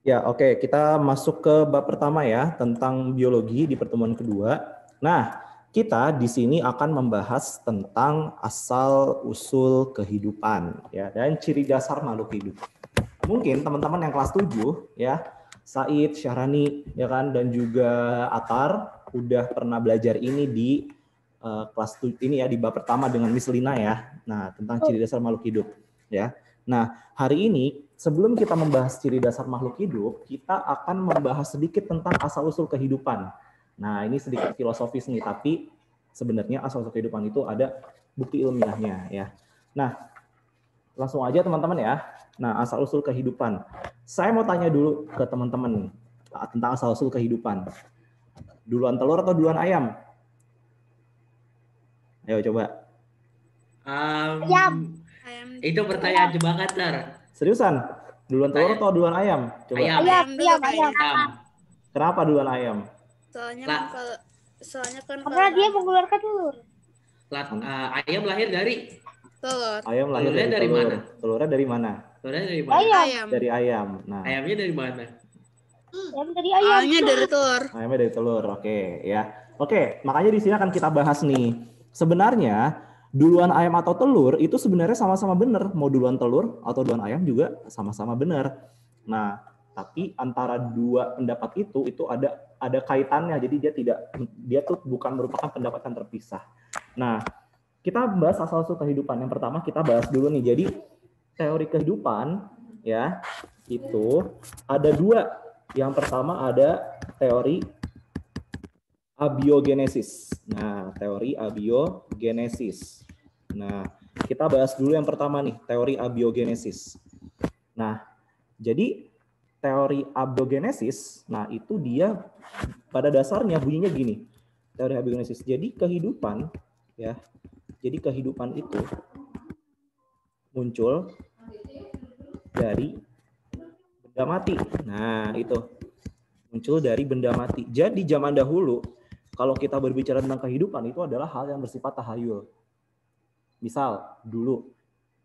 Ya, oke. Kita masuk ke bab pertama ya, tentang biologi di pertemuan kedua. Nah, kita di sini akan membahas tentang asal-usul kehidupan ya dan ciri dasar makhluk hidup. Mungkin teman-teman yang kelas 7 ya, Said, Syahrani ya kan dan juga Atar udah pernah belajar ini di kelas ini ya di bab pertama dengan Miss Lina ya. Nah, tentang ciri dasar makhluk hidup ya. Nah, hari ini sebelum kita membahas ciri dasar makhluk hidup, kita akan membahas sedikit tentang asal-usul kehidupan. Nah, ini sedikit filosofis nih, tapi sebenarnya asal-usul kehidupan itu ada bukti ilmiahnya ya. Nah, langsung aja teman-teman ya. Nah, asal-usul kehidupan. Saya mau tanya dulu ke teman-teman tentang asal-usul kehidupan. Duluan telur atau duluan ayam? Ayo coba. Ayam. Itu pertanyaan jebakan, Tar. Seriusan? Duluan telur atau duluan ayam? Coba. Ayam. Kenapa duluan ayam? Soalnya kan karena dia mengeluarkan telur. Ayam lahir dari telur. Ayam lahir Telurnya dari telur. mana? Telurnya dari mana? Telurnya dari mana? Ayam. Dari ayam. Nah, Ayamnya dari mana? Ayam dari ayam. Ayamnya dari telur. Ayamnya dari telur. Oke, ya. Oke, makanya di sini akan kita bahas nih. Sebenarnya duluan ayam atau telur itu sebenarnya sama-sama benar. Mau duluan telur atau duluan ayam juga sama-sama benar. Nah, tapi antara dua pendapat itu ada kaitannya. Jadi dia tuh bukan merupakan pendapat yang terpisah. Nah, kita bahas asal-usul kehidupan. Yang pertama kita bahas dulu nih. Jadi teori kehidupan ya itu ada dua. Yang pertama ada teori abiogenesis. Nah, teori abiogenesis. Nah, kita bahas dulu yang pertama nih, teori abiogenesis. Nah, jadi teori abiogenesis, nah itu dia pada dasarnya bunyinya gini. Teori abiogenesis. Jadi kehidupan ya. Jadi kehidupan itu muncul dari benda mati. Nah, itu muncul dari benda mati. Jadi zaman dahulu kalau kita berbicara tentang kehidupan itu adalah hal yang bersifat tahayul. Misal dulu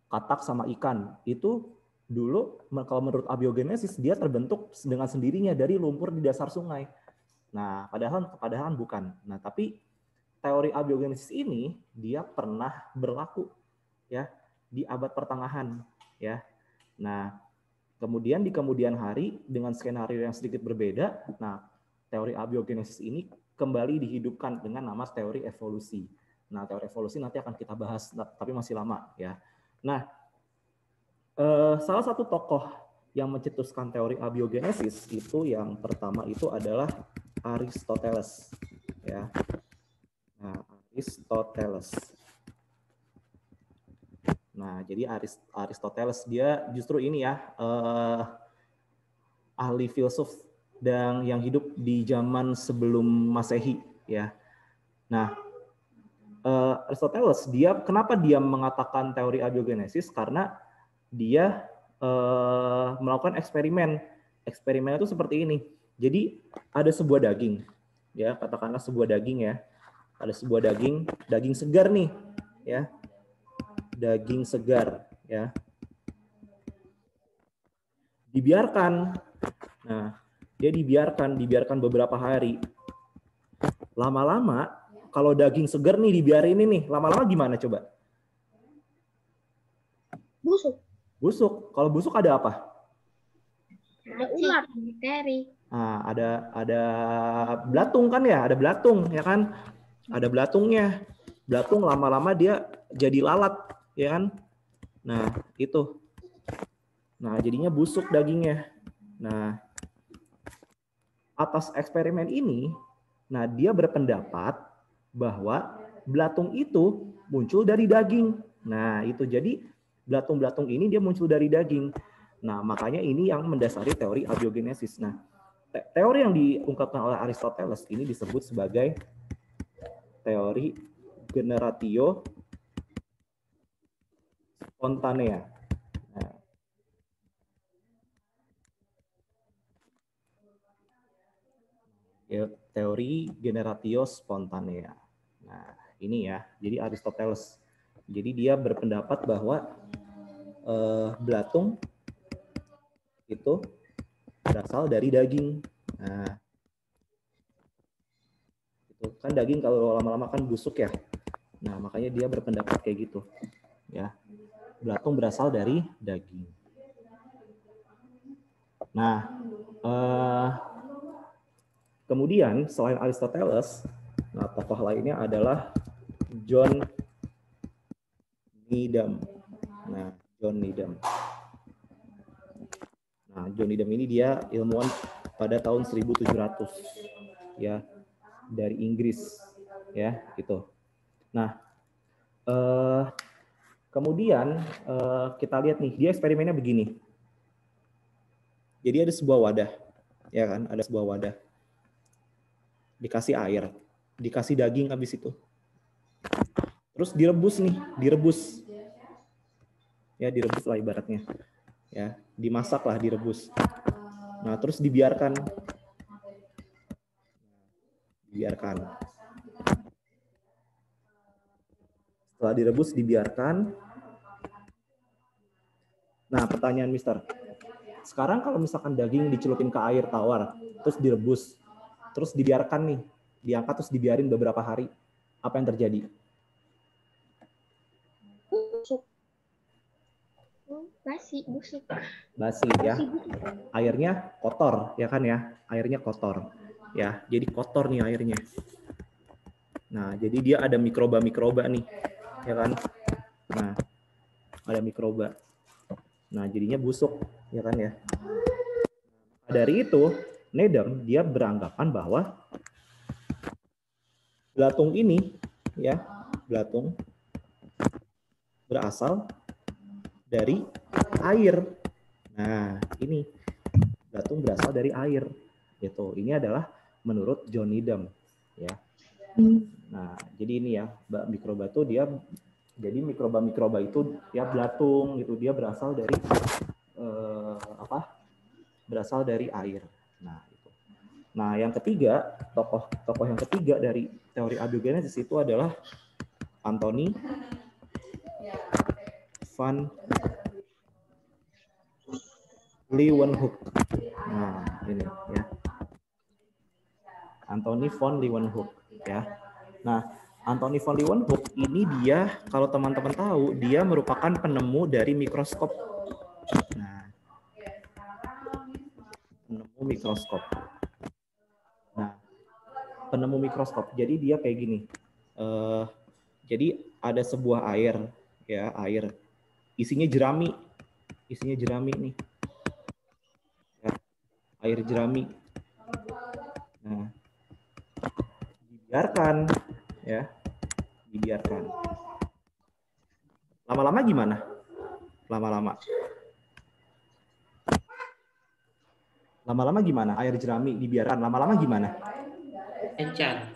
katak sama ikan itu dulu kalau menurut abiogenesis dia terbentuk dengan sendirinya dari lumpur di dasar sungai. Nah, padahal bukan. Nah, tapi teori abiogenesis ini dia pernah berlaku ya di abad pertengahan ya. Nah, kemudian di kemudian hari dengan skenario yang sedikit berbeda, nah teori abiogenesis ini kembali dihidupkan dengan nama teori evolusi. Nah, teori evolusi nanti akan kita bahas, tapi masih lama ya. Nah, salah satu tokoh yang mencetuskan teori abiogenesis itu yang pertama itu adalah Aristoteles ya. Nah, Aristoteles. Nah, jadi Aristoteles dia justru ini ya ahli filsuf dan yang hidup di zaman sebelum Masehi ya. Nah, Aristoteles kenapa dia mengatakan teori abiogenesis? Karena dia melakukan eksperimen. Eksperimennya itu seperti ini. Jadi ada sebuah daging ya, katakanlah sebuah daging ya. Ada sebuah daging segar nih ya. Daging segar ya. Dibiarkan. Nah, dia dibiarkan beberapa hari. Lama-lama kalau daging segar nih dibiarin ini, lama-lama gimana coba? Busuk. Kalau busuk ada apa? Ada ulat, bakteri. Nah, ada belatung kan ya, ada belatung ya kan? Ada belatungnya. Belatung lama-lama dia jadi lalat ya kan? Nah, itu. Nah, jadinya busuk dagingnya. Nah, atas eksperimen ini, nah dia berpendapat bahwa belatung itu muncul dari daging. Nah, itu jadi belatung-belatung ini dia muncul dari daging. Nah, makanya ini yang mendasari teori abiogenesis. Nah, teori yang diungkapkan oleh Aristoteles ini disebut sebagai teori generatio spontanea. Nah, teori generatio spontanea. Nah, ini ya. Jadi Aristoteles. Jadi dia berpendapat bahwa belatung itu berasal dari daging. Nah, itu kan daging kalau lama-lama kan busuk ya. Nah, makanya dia berpendapat kayak gitu. Ya. Belatung berasal dari daging. Nah, kemudian selain Aristoteles, nah tokoh lainnya adalah John Needham. Nah, John Needham. Nah, John Needham ini dia ilmuwan pada tahun 1700 ya, dari Inggris ya, gitu. Nah, kemudian kita lihat nih, dia eksperimennya begini. Jadi ada sebuah wadah, ya kan? Ada sebuah wadah. Dikasih air, dikasih daging habis itu. Terus direbus nih, direbus. Ya, direbus lah ibaratnya. Ya, dimasak lah, direbus. Nah, terus dibiarkan. Setelah direbus, dibiarkan. Nah, pertanyaan Mister. Sekarang kalau misalkan daging dicelupin ke air tawar, terus direbus, terus dibiarkan nih, diangkat terus dibiarin beberapa hari, apa yang terjadi? Busuk. Busuk. Basi ya. Airnya kotor, ya kan ya? Airnya kotor. Ya, jadi kotor nih airnya. Nah, jadi dia ada mikroba-mikroba nih, ya kan? Nah, ada mikroba. Nah, jadinya busuk, ya kan ya? Dari itu, Needham dia beranggapan bahwa belatung ini, ya, belatung berasal dari air. Nah, ini belatung berasal dari air. Gitu. Ini adalah menurut John Needham, ya. Nah, jadi ini ya, mikroba itu dia, jadi mikroba-mikroba itu ya belatung gitu, dia berasal dari berasal dari air. Nah, itu. Nah, yang ketiga, tokoh yang ketiga dari teori abiogenesis itu adalah Anthony van Leeuwenhoek. Nah, ini ya. Anthony von Leeuwenhoek ya. Nah, Anthony von Leeuwenhoek ini dia, kalau teman-teman tahu, dia merupakan penemu dari mikroskop. Nah, penemu mikroskop. Nah, penemu mikroskop. Jadi dia kayak gini. Jadi ada sebuah air, ya, air. Isinya jerami nih. Ya, air jerami. Nah, dibiarkan. Lama-lama gimana? Lama-lama gimana? Air jerami dibiarkan. Lama-lama gimana? Encan.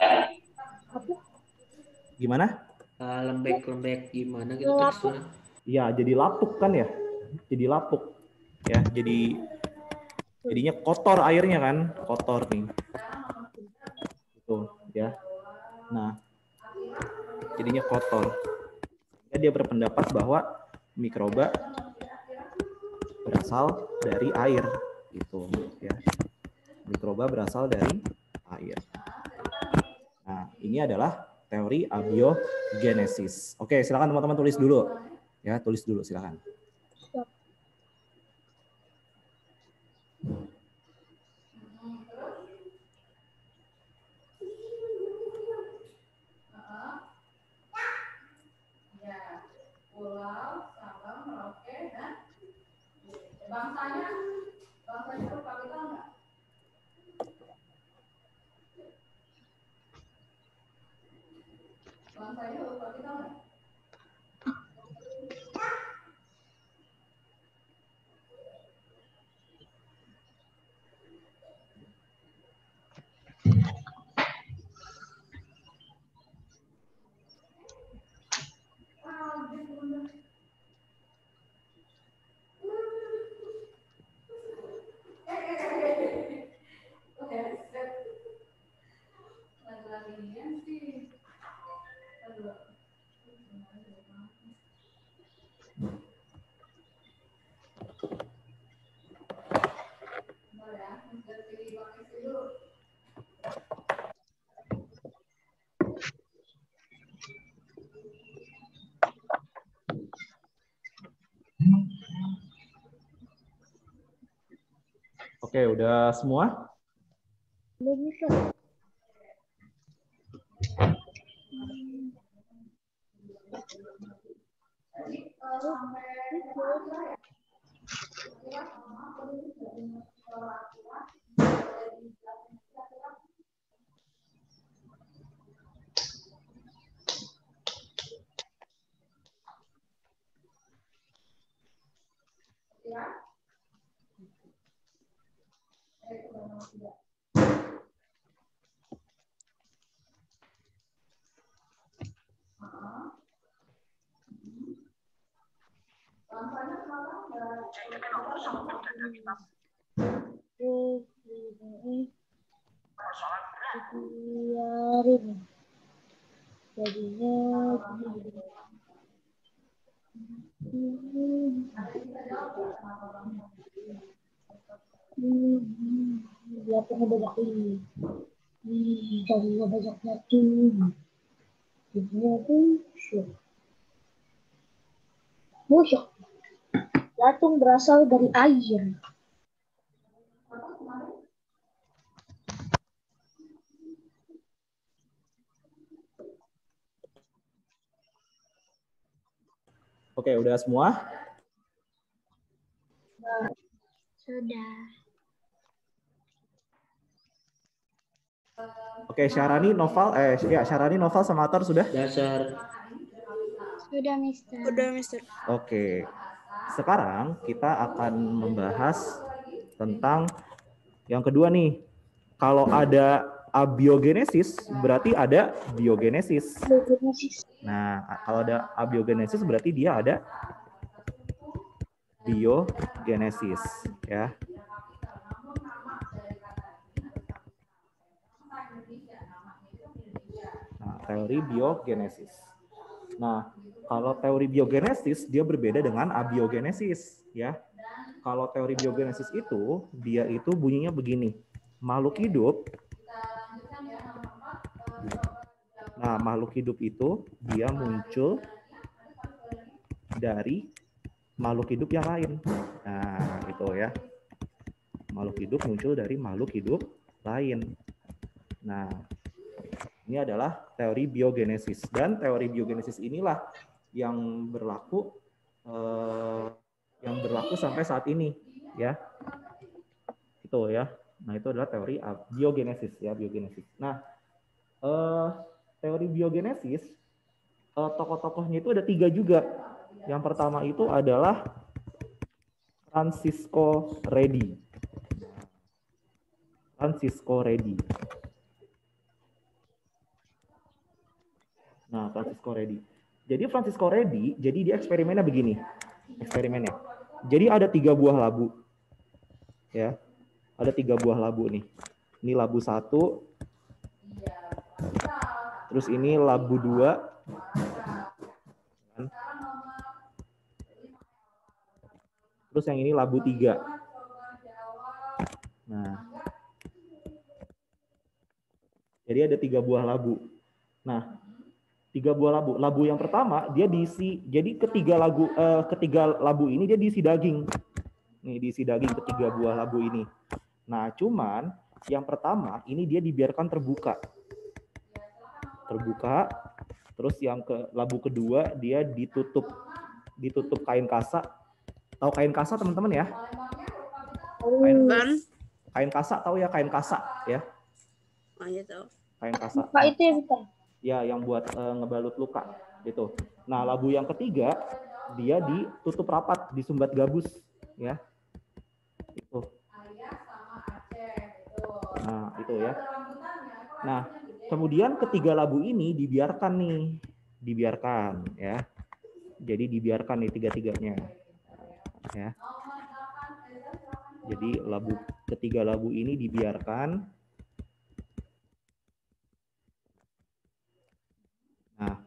Gimana? Lembek-lembek gimana gitu teksturnya? Iya, jadi lapuk kan ya? Jadi lapuk. Ya, jadinya kotor airnya kan? Kotor nih. Gitu, ya. Nah, jadinya kotor. Dia berpendapat bahwa mikroba berasal dari air gitu ya. Mikroba berasal dari air. Nah, ini adalah teori abiogenesis. Oke, silakan teman-teman tulis dulu. Ya, tulis dulu silakan. Pulau, Sabang, Merauke, dan bangsanya huruf kapital enggak? Bangsanya huruf kapital enggak? Oke, udah semua? Belum bisa. Biarin. Jadinya biar punya banyak ini. Jadinya banyak satu. Jadinya busuk. Busuk. Belatung berasal dari air. Oke, udah semua? Sudah. Oke, Syarani, Noval sama Atar sudah? Dasar. Sudah, Mister. Udah, Mister. Oke. Sekarang kita akan membahas tentang yang kedua nih. Kalau ada abiogenesis, berarti ada biogenesis. Nah, kalau ada abiogenesis berarti dia ada biogenesis, ya. Nah, teori biogenesis. Nah, kalau teori biogenesis dia berbeda dengan abiogenesis, ya. Kalau teori biogenesis itu dia itu bunyinya begini. Makhluk hidup. Nah, makhluk hidup itu dia muncul dari makhluk hidup yang lain. Nah, itu ya. Makhluk hidup muncul dari makhluk hidup lain. Nah, ini adalah teori biogenesis, dan teori biogenesis inilah yang berlaku sampai saat ini, ya. Itu ya. Nah, itu adalah teori biogenesis, ya, biogenesis. Nah, teori biogenesis tokoh-tokohnya itu ada 3 juga. Yang pertama itu adalah Francisco Redi. Francisco Redi. Nah, Francisco Redi. Jadi Francisco Redi, jadi dia eksperimennya begini. Eksperimennya. Jadi ada 3 buah labu. Ya. Ada 3 buah labu nih. Ini labu 1. Terus ini labu 2. Terus yang ini labu 3. Nah. Jadi ada 3 buah labu. Nah, 3 buah labu. Labu yang pertama dia diisi. Jadi ketiga labu ini dia diisi daging. Nih, diisi daging ketiga buah labu ini. Nah, cuman yang pertama ini dia dibiarkan terbuka. Terbuka. Terus yang labu kedua dia ditutup kain kasa. Tahu kain kasa, teman-teman, ya? Kain kasa, tahu ya, kain kasa, ya? Oh, iya tahu. Kain kasa. Luka itu ya, bukan? Ya, yang buat ngebalut luka gitu. Nah, labu yang ketiga dia ditutup rapat, disumbat gabus, ya. Itu. Nah, itu ya. Nah, kemudian ketiga labu ini dibiarkan ya. Jadi dibiarkan nih 3-tiganya. Ya. Jadi ketiga labu ini dibiarkan. Nah,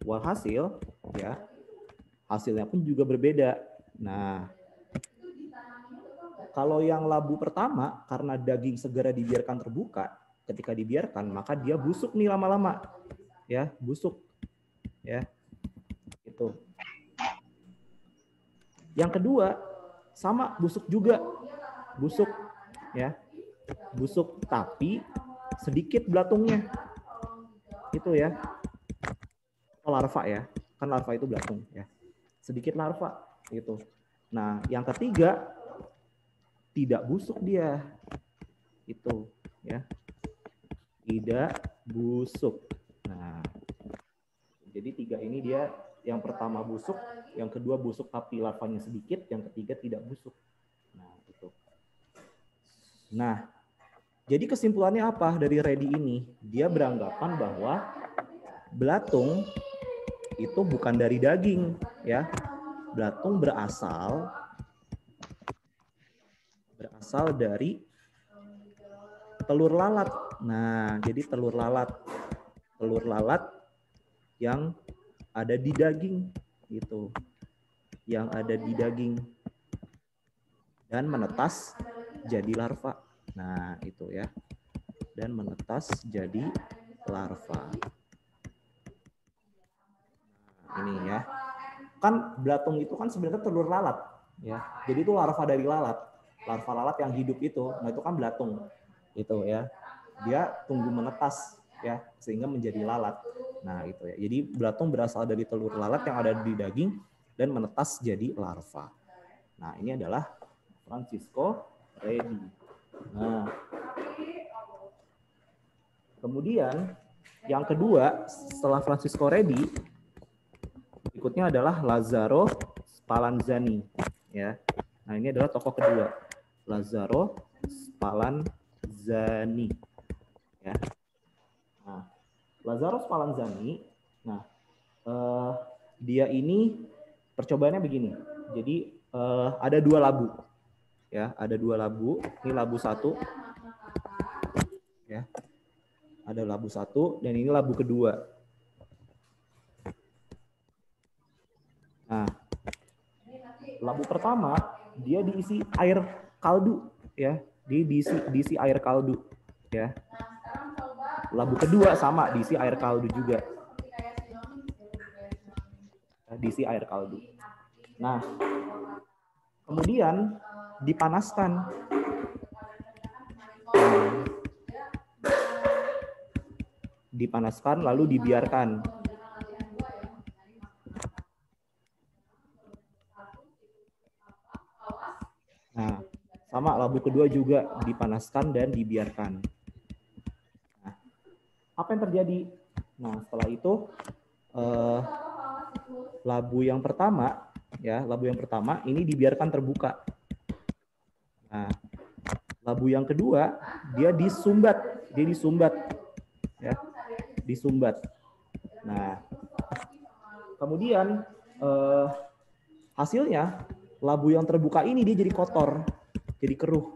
walhasil ya, hasilnya pun juga berbeda. Nah, kalau yang labu pertama karena daging segera dibiarkan terbuka, ketika dibiarkan maka dia busuk nih lama-lama. Ya, busuk. Ya. Itu. Yang kedua sama busuk juga. Busuk. ya. Busuk tapi sedikit belatungnya. Itu ya. Larva ya. Kan larva itu belatung ya. Sedikit larva gitu. Nah, yang ketiga tidak busuk dia. Itu ya. Tidak busuk. Nah, jadi 3 ini dia yang pertama busuk, yang kedua busuk tapi larvanya sedikit, yang ketiga tidak busuk. Nah, itu. Nah, jadi kesimpulannya apa dari Reddy ini? Dia beranggapan bahwa belatung itu bukan dari daging, ya. Belatung berasal dari telur lalat. Nah, jadi telur lalat yang ada di daging gitu. Yang ada di daging dan menetas jadi larva. Nah, itu ya. Dan menetas jadi larva. Nah, ini ya. Kan belatung itu kan sebenarnya telur lalat ya. Jadi itu larva dari lalat. Larva lalat yang hidup itu, nah itu kan belatung. Itu ya. Dia tunggu menetas ya sehingga menjadi lalat. Nah, itu ya. Jadi belatung berasal dari telur lalat yang ada di daging dan menetas jadi larva. Nah, ini adalah Francisco Reddy. Nah, kemudian yang kedua setelah Francisco Reddy berikutnya adalah Lazzaro Spallanzani ya. Nah, ini adalah tokoh kedua. Lazzaro Spallanzani ya. Nah, Lazzaro Spallanzani, nah dia ini percobaannya begini. Jadi ada 2 labu. Ya, ada 2 labu. Ini labu 1. Ya. Ada labu 1 dan ini labu kedua. Nah, labu pertama dia diisi air kaldu ya, diisi air kaldu ya. Labu kedua sama diisi air kaldu juga. Diisi air kaldu. Nah, kemudian dipanaskan. Dipanaskan lalu dibiarkan. Nah, sama labu kedua juga dipanaskan dan dibiarkan. Nah, apa yang terjadi? Nah, setelah itu labu yang pertama ya, labu yang pertama ini dibiarkan terbuka. Nah, labu yang kedua dia disumbat ya, disumbat. Nah, kemudian hasilnya labu yang terbuka ini dia jadi kotor, jadi keruh.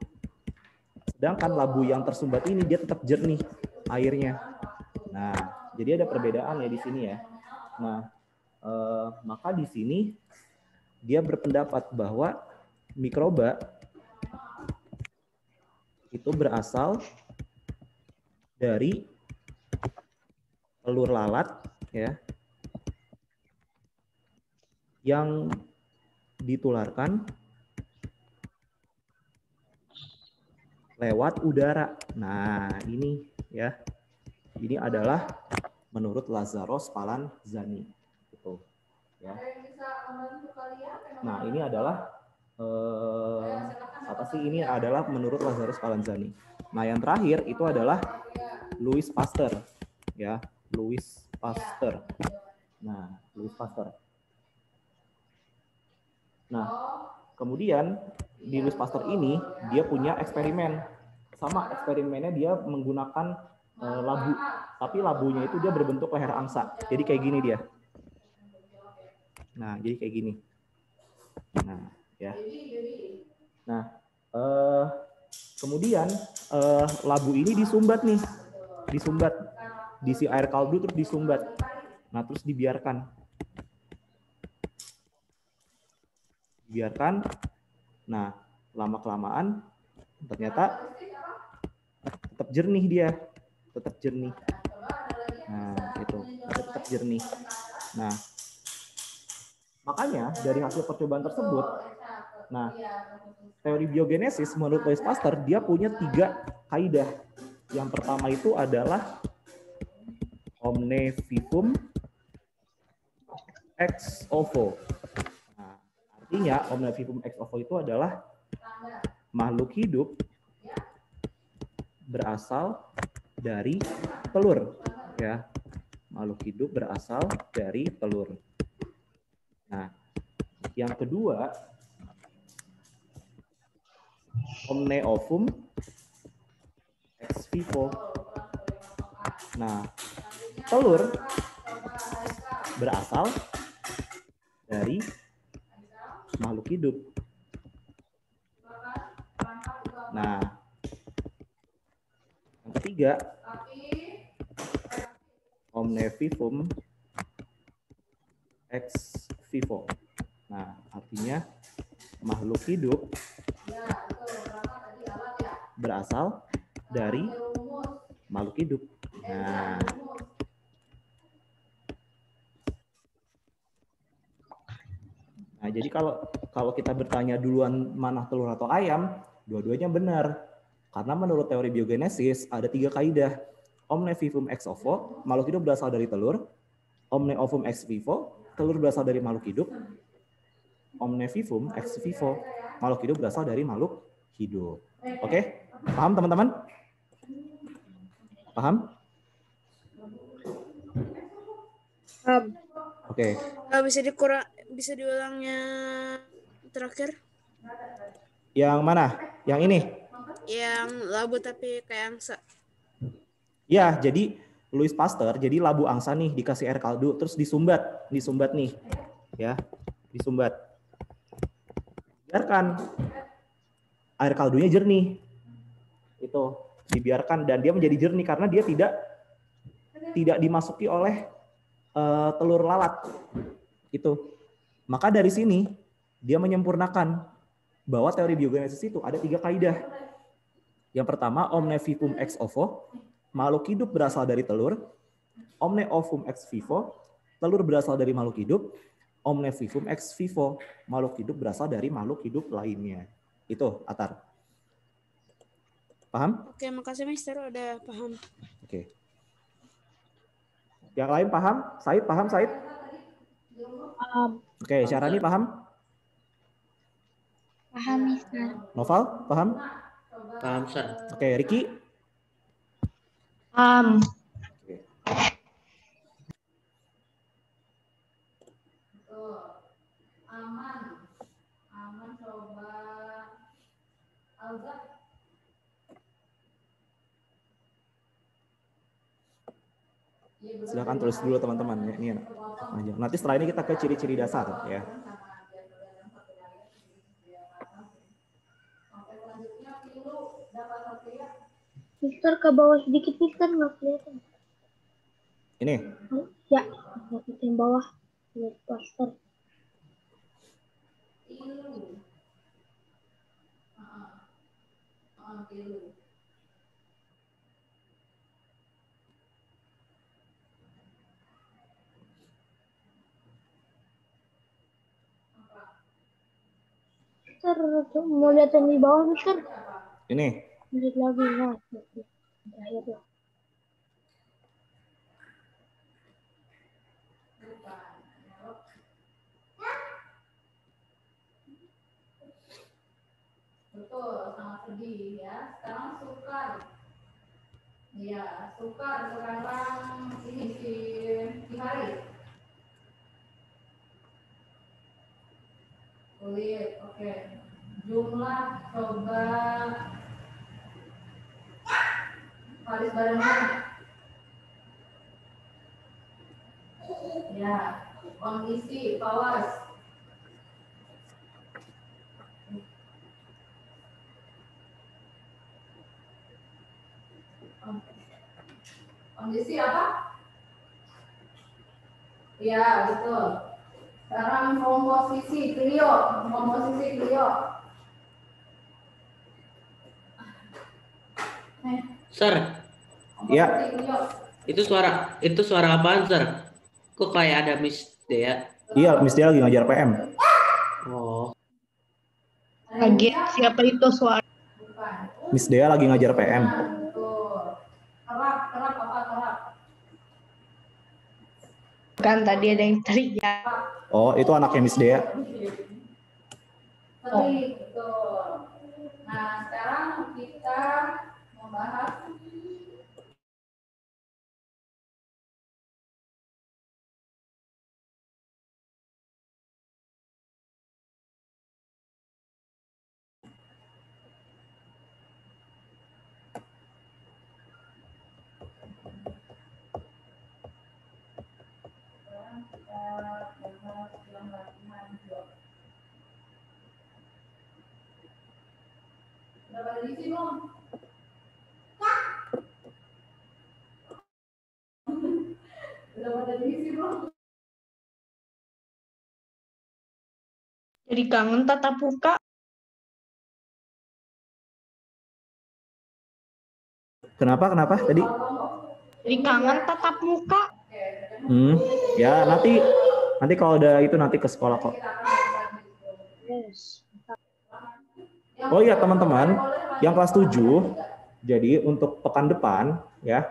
Sedangkan labu yang tersumbat ini dia tetap jernih airnya. Nah, jadi ada perbedaan ya di sini ya. Nah, maka di sini dia berpendapat bahwa mikroba itu berasal dari telur lalat ya yang ditularkan lewat udara. Nah, ini ya. Ini adalah menurut Lazzaro Spallanzani gitu ya. Nah, ini adalah apa sih, ini adalah menurut Lazzaro Spallanzani. Nah, yang terakhir itu adalah Louis Pasteur ya, Louis Pasteur. Nah, Louis Pasteur. Nah, kemudian di Louis Pasteur ini dia punya eksperimen. Sama eksperimennya dia menggunakan labu, tapi labunya itu dia berbentuk leher angsa. Jadi kayak gini dia. Nah, jadi kayak gini. Nah, ya. Nah, kemudian labu ini disumbat nih, disumbat, diisi air kaldu terus disumbat. Nah, terus dibiarkan. Nah, lama-kelamaan ternyata tetap jernih dia, tetap jernih. Nah, itu tetap jernih. Nah, makanya dari hasil percobaan tersebut, Nah, teori biogenesis menurut Louis Pasteur dia punya 3 kaidah. Yang pertama itu adalah omne vivum ex ovo. Nah, artinya omne vivum ex ovo itu adalah makhluk hidup berasal dari telur, ya. Makhluk hidup berasal dari telur. Nah, yang kedua, omne ovum ex vivo. Nah, telur berasal dari makhluk hidup. Nah, yang ketiga, omne vivum ex vivo. Nah, artinya makhluk hidup berasal dari makhluk hidup. Nah, jadi kalau kita bertanya duluan mana telur atau ayam, dua-duanya benar. Karena menurut teori biogenesis ada 3 kaidah. Omne vivum ex ovo, makhluk hidup berasal dari telur. Omne ovum ex vivo, telur berasal dari makhluk hidup. Omne vivum ex vivo, makhluk hidup berasal dari makhluk hidup. Oke? Paham teman-teman? Paham? Paham. Oke. Bisa diulangnya terakhir? Yang mana? Yang ini? Yang labu tapi kayak angsa. Ya, jadi Louis Pasteur, jadi labu angsa nih dikasih air kaldu, terus disumbat nih, ya, disumbat. Biarkan air kaldunya jernih, itu dibiarkan dan dia menjadi jernih karena dia tidak dimasuki oleh telur lalat, itu. Maka dari sini dia menyempurnakan bahwa teori biogenesis itu ada 3 kaidah. Yang pertama, omne vivum ex ovo, makhluk hidup berasal dari telur. Omne ovum ex vivo, telur berasal dari makhluk hidup. Omne vivum ex vivo, makhluk hidup berasal dari makhluk hidup lainnya. Itu, Atar. Paham? Oke, makasih Mister, udah paham. Oke. Yang lain paham? Said, paham Said? Oke, Syarani paham? Paham, Mister. Noval, paham? Paham, Sir. Oke, Ricky? Paham. Oke. Aman coba Alza. Silakan tulis dulu teman-teman. Ini nanti setelah ini kita ke ciri-ciri dasar, ya. Mister ke bawah sedikit, Mister, nggak kelihatan. Ini. Ya, yang bawah. Lihat poster. Mister, mau lihat yang di bawah, Mister? Ini. Lihat lagi, nah. Terakhir ya. Betul, sangat sedih ya. Sekarang sukar. Iya, sukar sekarang ini si Hari. Kulit, oke. Jumlah coba baris badannya. Ya, kondisi pawas. Kondisi apa? Ya, betul. Sekarang komposisi Clio. Sir, Ya. itu suara apaan, Sir? Kok kayak ada Miss Dea? Iya, Miss Dia lagi ngajar PM. Oh, Kaget siapa itu suara? Bukan. Miss Dea lagi ngajar PM. Betul. Kerap, kerap apa kerap? Kan tadi ada yang teriak. Oh, itu anaknya Miss Dea. Sering, betul. Nah, sekarang kita membahas udah pada diisi belum? Udah pada diisi belum? Jadi kangen tatap muka. Kenapa tadi? Jadi kangen tatap muka. Ya nanti kalau udah itu nanti ke sekolah kok. Yes. Oh iya teman-teman, yang kelas 7, jadi untuk pekan depan ya,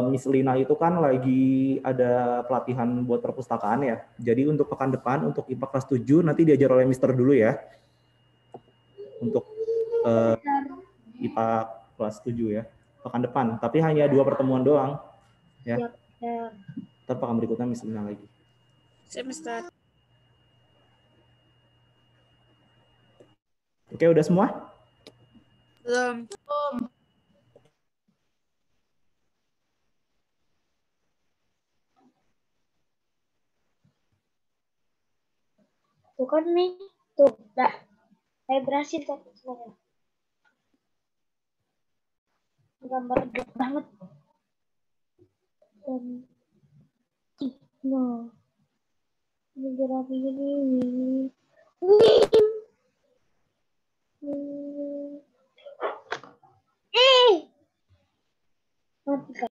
Miss Lina itu kan lagi ada pelatihan buat perpustakaan ya. Jadi untuk pekan depan, untuk IPA kelas 7 nanti diajar oleh Mister dulu ya. Untuk IPA kelas 7 ya, pekan depan. Tapi hanya 2 pertemuan doang ya. Ntar pekan berikutnya Miss Lina lagi. Siap, Mister. Oke, udah semua? Belum. Tuh kan nih. Tuh, dah. Saya berhasil kan semuanya. Gambar gede banget. Dan nah, ini gerak ini. Mati kan?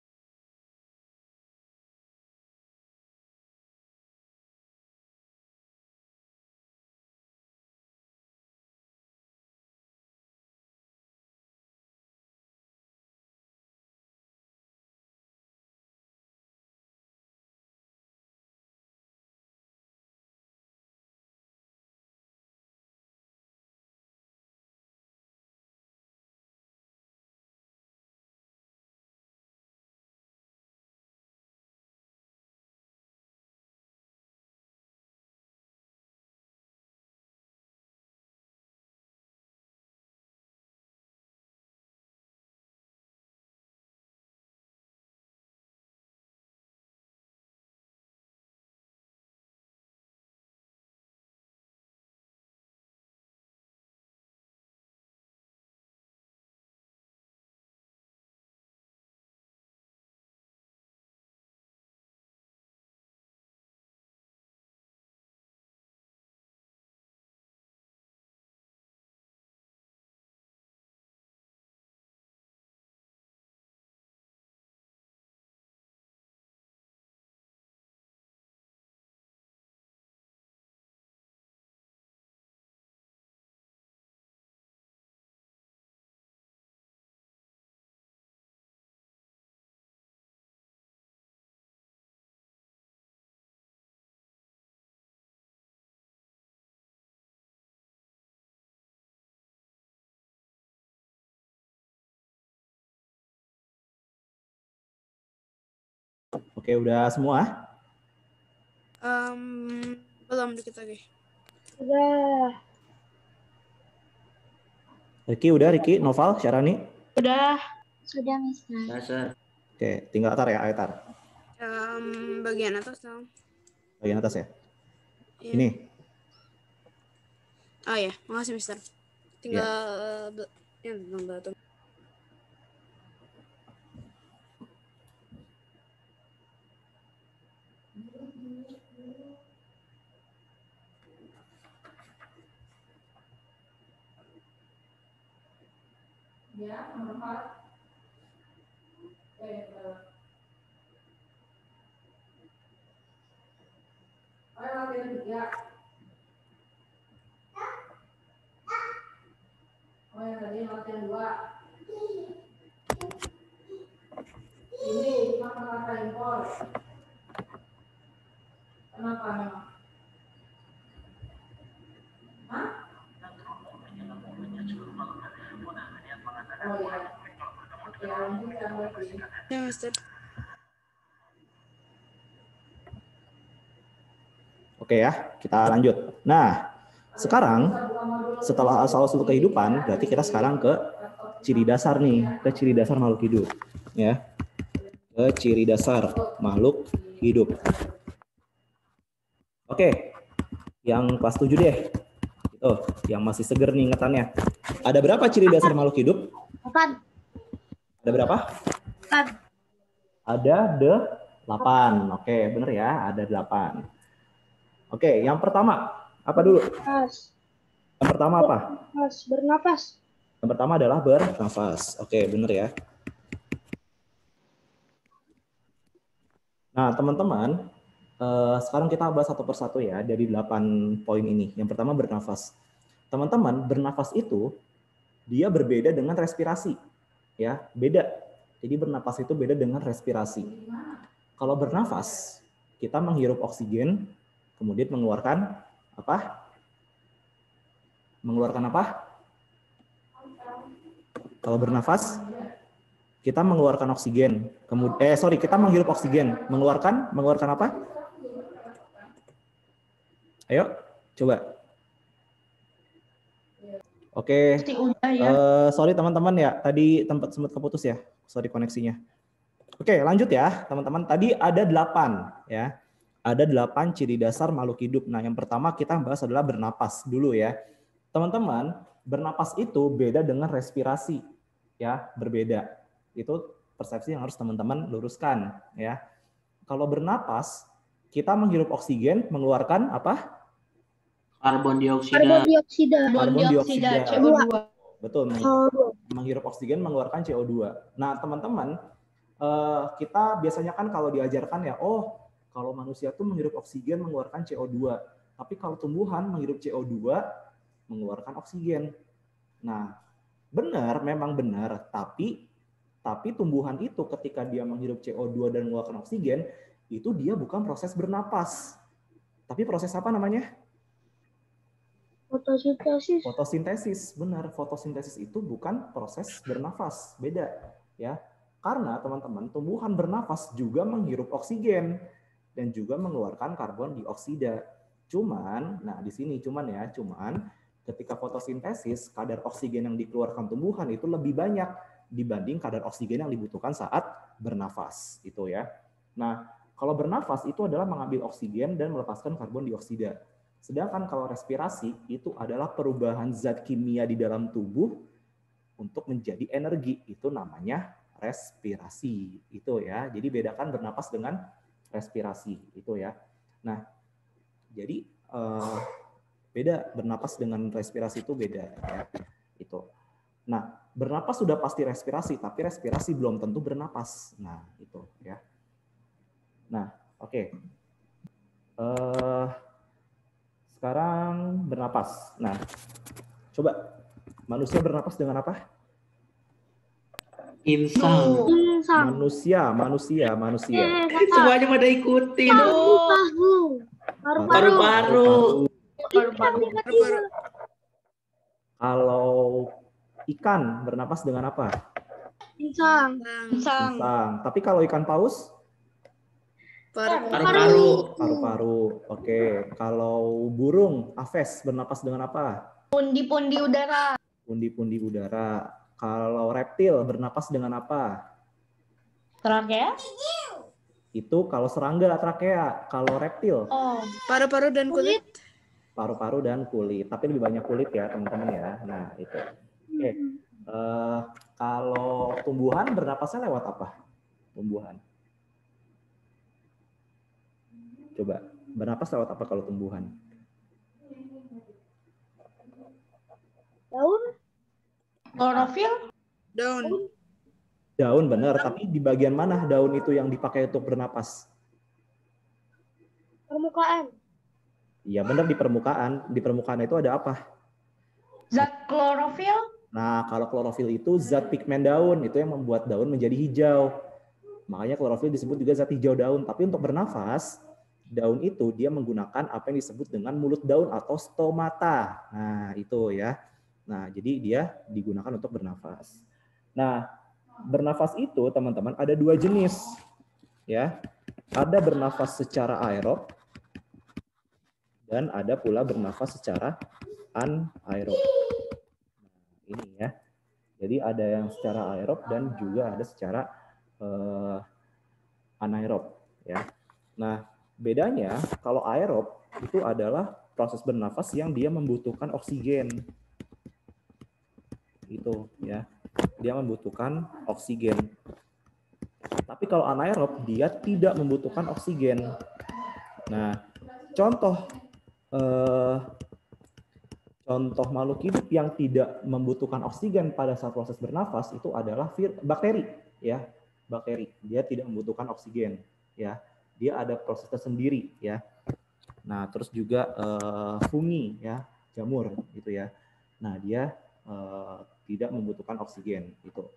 Oke, udah semua? Belum dikit lagi. Udah. Riki udah, Riki, Noval, Syarani? Udah. Sudah, Mister. Dasar. Oke, tinggal Atar ya, Atar. Bagian atas dong. Bagian atas ya? Iya. Ini? Oh ya, makasih, Mister. Tinggal tentang batu. ya, nomor 4. Ayo latihan 3. latihan 2. Ini kata-kata impor. Kenapa memang? Hah? Oh iya. Oke, lanjutkan lagi. Ya, Master. Oke ya, kita lanjut. Nah, sekarang setelah asal-usul kehidupan, berarti kita sekarang ke ciri dasar nih, ke ciri dasar makhluk hidup. Ya, ke ciri dasar makhluk hidup. Oke, yang kelas 7 deh. Itu, yang masih seger nih ingetannya. Ada berapa ciri dasar makhluk hidup? 8. Ada berapa? 8. Ada 8. Oke, bener ya, ada 8. Oke, yang pertama apa dulu? Bernafas. Yang pertama apa? Bernafas. Yang pertama adalah bernafas. Oke, bener ya. Nah, teman-teman, sekarang kita bahas satu persatu ya dari 8 poin ini. Yang pertama bernafas. Teman-teman, bernafas itu dia berbeda dengan respirasi. Ya, beda. Jadi bernafas itu beda dengan respirasi. Kalau bernafas, kita menghirup oksigen, kemudian mengeluarkan apa? Mengeluarkan apa? Kalau bernafas, kita mengeluarkan oksigen. Kemudian, kita menghirup oksigen, mengeluarkan apa? Ayo, coba. Oke. Sorry teman-teman ya, tadi tempat sempat keputus ya. Sorry koneksinya. Oke, lanjut ya, teman-teman. Tadi ada 8 ya. Ada 8 ciri dasar makhluk hidup. Nah, yang pertama kita bahas adalah bernapas dulu ya. Teman-teman, bernapas itu beda dengan respirasi ya, berbeda. Itu persepsi yang harus teman-teman luruskan ya. Kalau bernapas, kita menghirup oksigen, mengeluarkan apa? Karbon dioksida. Karbon dioksida. CO2. Betul. Menghirup oksigen, mengeluarkan CO2. Nah, teman-teman, kita biasanya kan kalau diajarkan ya, oh, kalau manusia tuh menghirup oksigen, mengeluarkan CO2. Tapi kalau tumbuhan menghirup CO2, mengeluarkan oksigen. Nah, benar, memang benar. Tapi tumbuhan itu ketika dia menghirup CO2 dan mengeluarkan oksigen, itu dia bukan proses bernapas. Tapi proses apa namanya? Fotosintesis. Fotosintesis, benar. Fotosintesis itu bukan proses bernafas, beda ya. Karena teman-teman, tumbuhan bernafas juga menghirup oksigen dan juga mengeluarkan karbon dioksida. Cuman ketika fotosintesis, kadar oksigen yang dikeluarkan tumbuhan itu lebih banyak dibanding kadar oksigen yang dibutuhkan saat bernafas, itu ya. Nah, kalau bernafas itu adalah mengambil oksigen dan melepaskan karbon dioksida. Sedangkan kalau respirasi itu adalah perubahan zat kimia di dalam tubuh untuk menjadi energi. Itu namanya respirasi. Itu ya. Jadi bedakan bernapas dengan respirasi. Itu ya. Nah, jadi beda bernapas dengan respirasi itu beda ya. Itu. Nah, bernapas sudah pasti respirasi, tapi respirasi belum tentu bernapas. Nah, itu ya. Nah, oke. Sekarang bernapas. Nah, coba manusia bernapas dengan apa? Insang. Manusia. Semuanya pada ikutin. Paru-paru. Kalau ikan bernapas dengan apa? Insang. Tapi kalau ikan paus? Paru-paru. Oke. Kalau burung aves bernapas dengan apa? Pundi-pundi udara. Pundi-pundi udara. Kalau reptil bernapas dengan apa? Trakea? Itu kalau serangga trakea. Kalau reptil? Paru-paru dan kulit. Paru-paru dan kulit. Tapi lebih banyak kulit ya teman-teman ya. Nah itu. Oke. Kalau tumbuhan bernapasnya lewat apa? Tumbuhan. Coba, bernapas lewat apa kalau tumbuhan? Daun. Klorofil. Daun. Daun benar, tapi di bagian mana daun itu yang dipakai untuk bernapas? Permukaan. Iya benar, di permukaan. Di permukaan itu ada apa? Zat klorofil. Nah, kalau klorofil itu zat pigmen daun, itu yang membuat daun menjadi hijau. Makanya klorofil disebut juga zat hijau daun. Tapi untuk bernafas, daun itu dia menggunakan apa yang disebut dengan mulut daun atau stomata. Nah, itu ya. Nah, jadi dia digunakan untuk bernafas. Nah, bernafas itu teman-teman ada dua jenis. Ya. Ada bernafas secara aerob dan ada pula bernafas secara anaerob. Ini ya. Jadi ada yang secara aerob dan juga ada secara anaerob ya. Nah, bedanya kalau aerob itu adalah proses bernafas yang dia membutuhkan oksigen. Itu ya. Dia membutuhkan oksigen. Tapi kalau anaerob dia tidak membutuhkan oksigen. Nah, contoh contoh makhluk hidup yang tidak membutuhkan oksigen pada saat proses bernafas itu adalah bakteri, ya. Bakteri, dia tidak membutuhkan oksigen, ya. Dia ada proses tersendiri, ya. Nah, terus juga fungi, ya, jamur, gitu ya. Nah, dia tidak membutuhkan oksigen, gitu.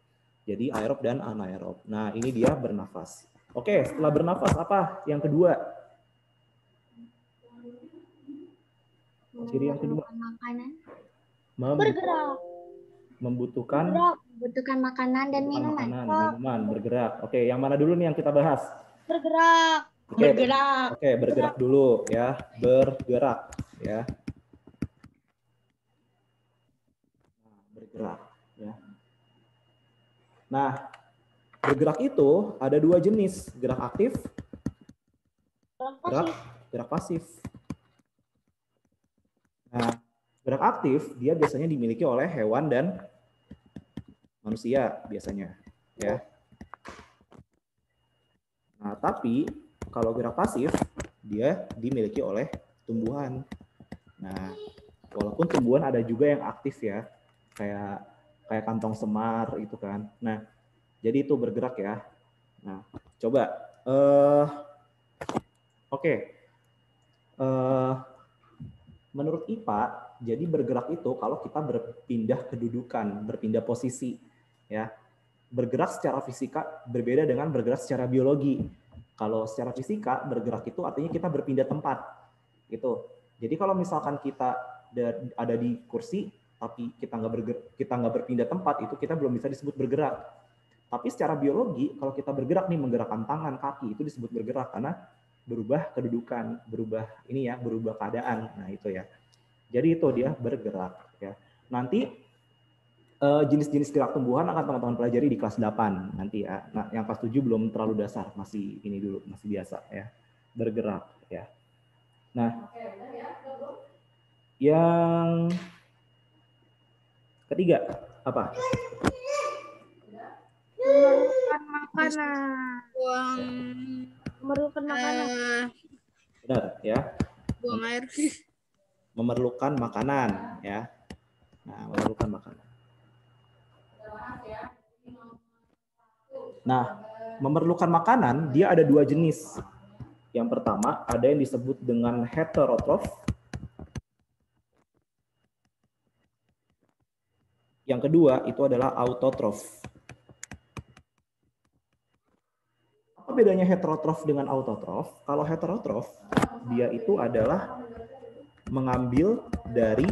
Jadi aerob dan anaerob. Nah, ini dia bernafas. Oke, setelah bernafas apa? Yang kedua. Ciri yang kedua. Makanan. Bergerak. Membutuhkan makanan dan minuman. Minuman, bergerak. Oke, yang mana dulu nih yang kita bahas? Bergerak. Oke, bergerak. Oke, bergerak dulu ya. Bergerak ya. Bergerak ya. Nah, bergerak itu ada dua jenis, gerak aktif, gerak pasif. Nah, gerak aktif dia biasanya dimiliki oleh hewan dan manusia biasanya, ya. Nah, tapi kalau gerak pasif dia dimiliki oleh tumbuhan. Nah, walaupun tumbuhan ada juga yang aktif ya, kayak kantong semar itu kan. Nah, jadi itu bergerak ya. Nah, coba, oke. Menurut IPA, jadi bergerak itu kalau kita berpindah kedudukan, berpindah posisi, ya. Bergerak secara fisika berbeda dengan bergerak secara biologi. Kalau secara fisika bergerak itu artinya kita berpindah tempat, gitu. Jadi kalau misalkan kita ada di kursi, tapi kita nggak berpindah tempat, itu kita belum bisa disebut bergerak. Tapi secara biologi, kalau kita bergerak nih menggerakkan tangan, kaki, itu disebut bergerak karena berubah kedudukan, berubah keadaan. Nah, itu ya. Jadi itu dia bergerak ya. Nanti jenis-jenis gerak tumbuhan akan teman-teman pelajari di kelas 8 nanti ya. Nah, yang kelas 7 belum terlalu dasar, masih ini dulu, masih biasa ya. Bergerak ya. Nah, yang ketiga apa? Memerlukan makanan. Memerlukan makanan. Benar ya. Buang air. Memerlukan makanan ya. Nah, memerlukan makanan. Nah, memerlukan makanan dia ada dua jenis. Yang pertama ada yang disebut dengan heterotrof. Yang kedua itu adalah autotrof. Apa bedanya heterotrof dengan autotrof? Kalau heterotrof dia itu adalah mengambil dari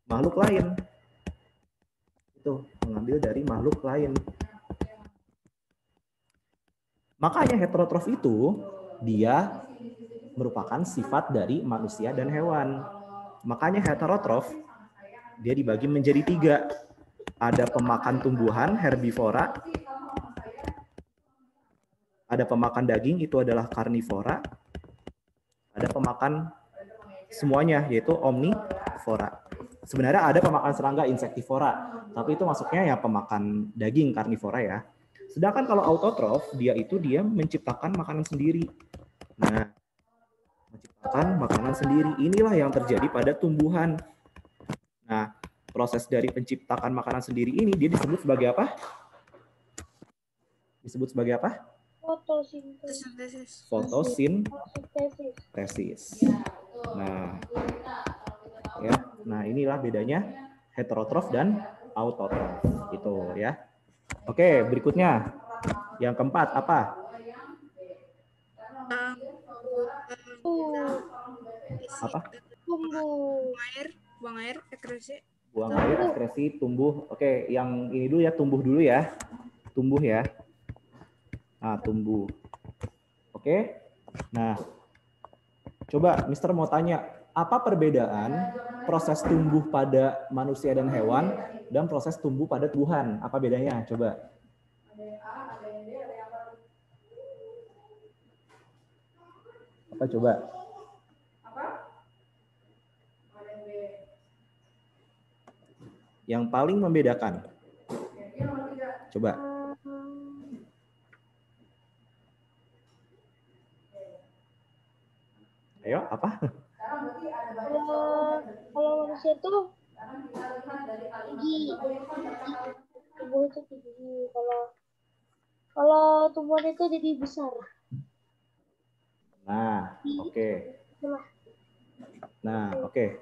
makhluk lain. Itu, mengambil dari makhluk lain. Makanya heterotrof itu dia merupakan sifat dari manusia dan hewan. Makanya heterotrof dia dibagi menjadi 3. Ada pemakan tumbuhan, herbivora. Ada pemakan daging, itu adalah karnivora. Ada pemakan semuanya, yaitu omnivora. Sebenarnya ada pemakan serangga, insektivora. Tapi itu masuknya ya pemakan daging, karnivora ya. Sedangkan kalau autotrof, dia menciptakan makanan sendiri. Nah, menciptakan makanan sendiri. Inilah yang terjadi pada tumbuhan. Nah, proses dari penciptakan makanan sendiri ini dia disebut sebagai apa? Disebut sebagai apa? Fotosintesis. Fotosintesis. Nah, ya. Nah, inilah bedanya heterotrof dan autotrof. Itu ya. Oke, berikutnya. Yang keempat apa? Apa? Buang air, ekskresi. Buang air, ekskresi, tumbuh. Oke, yang ini dulu ya, tumbuh dulu ya. Tumbuh ya. Nah, tumbuh. Oke. Nah, coba Mister mau tanya, apa perbedaan proses tumbuh pada manusia dan hewan dan proses tumbuh pada Tuhan? Apa bedanya? Coba. Apa coba? Yang paling membedakan. Coba. Ayo, apa? Kalau manusia itu tinggi, tubuh itu tinggi. Kalau tumbuhan itu jadi besar. Nah, oke. Nah, oke.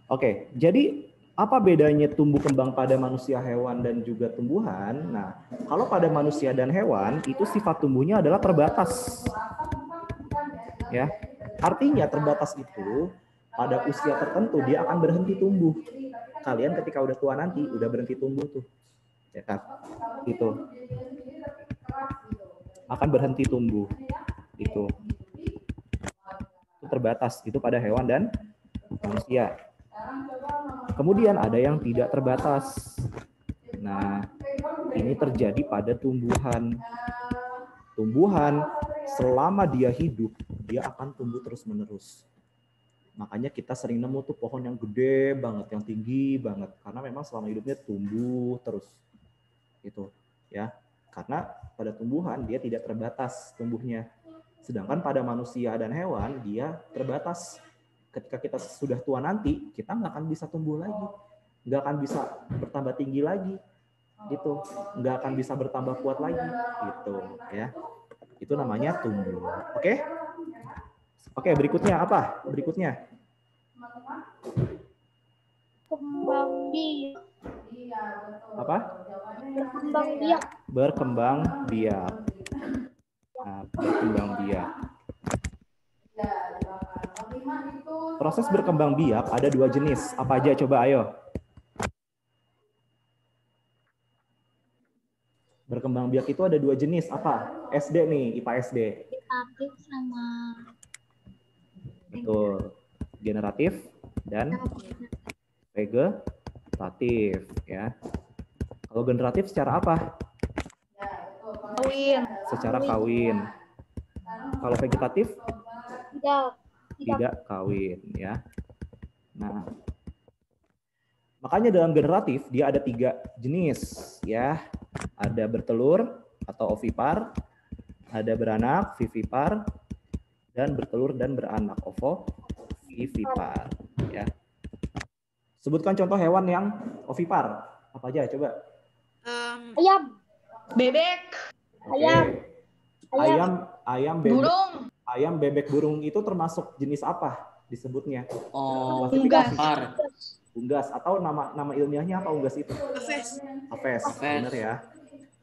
Oke, jadi apa bedanya tumbuh kembang pada manusia, hewan, dan juga tumbuhan? Nah, kalau pada manusia dan hewan, itu sifat tumbuhnya adalah terbatas. Ya, artinya terbatas itu pada usia tertentu dia akan berhenti tumbuh. Kalian ketika udah tua nanti udah berhenti tumbuh tuh, ya kan? Itu akan berhenti tumbuh. Itu terbatas itu pada hewan dan manusia. Kemudian ada yang tidak terbatas. Nah, ini terjadi pada tumbuhan. Tumbuhan selama dia hidup, dia akan tumbuh terus-menerus. Makanya kita sering nemu tuh pohon yang gede banget, yang tinggi banget, karena memang selama hidupnya tumbuh terus. Gitu, ya. Karena pada tumbuhan dia tidak terbatas tumbuhnya. Sedangkan pada manusia dan hewan dia terbatas. Ketika kita sudah tua nanti, kita nggak akan bisa tumbuh lagi, nggak akan bisa bertambah tinggi lagi, gitu, nggak akan bisa bertambah kuat lagi, gitu, ya. Itu namanya tumbuh. Oke? Oke, berikutnya apa? Berikutnya. Kembang biak. Apa? Berkembang biak. Berkembang biak. Nah, berkembang biak. Proses berkembang biak ada dua jenis. Apa aja? Coba ayo. Berkembang biak itu ada dua jenis. Apa? SD nih, IPA SD. Aktif sama Betul. Generatif dan vegetatif, ya. Kalau generatif secara apa? kawin. Secara kawin. Kalau vegetatif tidak kawin, ya. Nah, makanya dalam generatif dia ada tiga jenis, ya. Ada bertelur atau ovipar, ada beranak vivipar, dan bertelur dan beranak ovovivipar, ya. Sebutkan contoh hewan yang ovipar. Apa aja? Coba. Ayam. Bebek. Oke. Ayam, bebek. Burung. Ayam, bebek, burung itu termasuk jenis apa disebutnya? Oh, Unggas. par. Unggas atau nama ilmiahnya apa unggas itu? Aves. Aves, benar ya.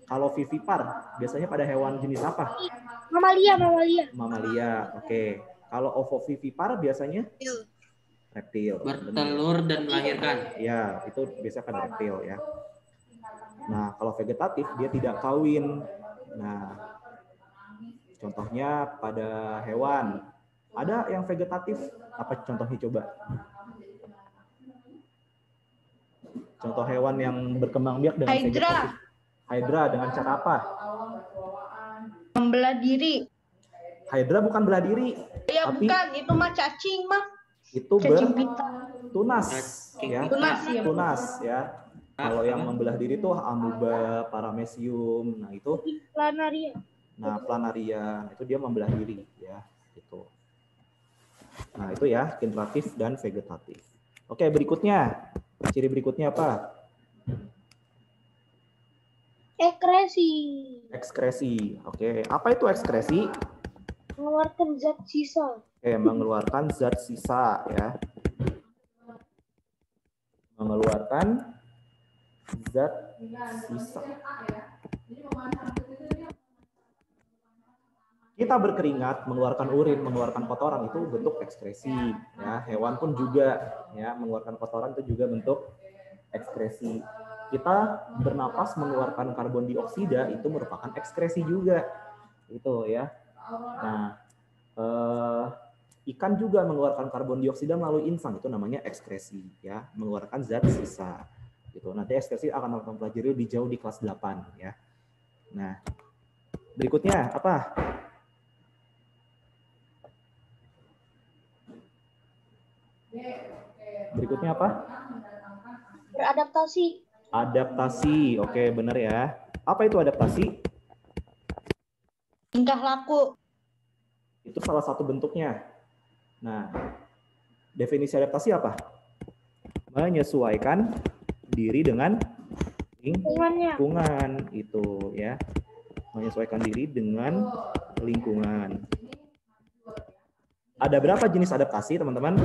Kalau vivipar biasanya pada hewan jenis apa? Mamalia. Mamalia. Oke. Kalau ovovivipar biasanya reptil. Bertelur dan melahirkan. Ya, itu biasanya pada reptil ya. Nah, kalau vegetatif dia tidak kawin. Nah, contohnya pada hewan. Ada yang vegetatif, apa contohnya coba? Contoh hewan yang berkembang biak dengan vegetatif. Hydra dengan cara apa? Membelah diri. Hydra bukan belah diri. Ya tapi bukan, itu mah cacing mah. itu Cacing pita. bertunas. Ya. Tunas ya. Tunas ya. Kalau yang membelah diri itu amuba, paramecium. Nah, itu Planaria. Nah, planaria itu dia membelah diri ya, gitu. Nah, itu ya generatif dan vegetatif. Oke, berikutnya. Ciri berikutnya apa? Ekskresi. Oke, apa itu ekskresi? Mengeluarkan zat sisa. Oke, mengeluarkan zat sisa ya. mengeluarkan zat sisa. Kita berkeringat, mengeluarkan urin, mengeluarkan kotoran itu bentuk ekskresi. Ya, hewan pun juga ya mengeluarkan kotoran itu juga bentuk ekskresi. Kita bernapas mengeluarkan karbon dioksida itu merupakan ekskresi juga. Itu ya. Nah, ikan juga mengeluarkan karbon dioksida melalui insang, itu namanya ekskresi ya, mengeluarkan zat sisa. Gitu. Nanti ekskresi akan kita pelajari lebih jauh di kelas 8 ya. Nah, berikutnya apa? Berikutnya apa? Beradaptasi. Adaptasi. Oke, benar ya. Apa itu adaptasi? Tingkah laku. Itu salah satu bentuknya. Nah, definisi adaptasi apa? Menyesuaikan diri dengan lingkungan itu ya. Menyesuaikan diri dengan lingkungan. Ada berapa jenis adaptasi, teman-teman?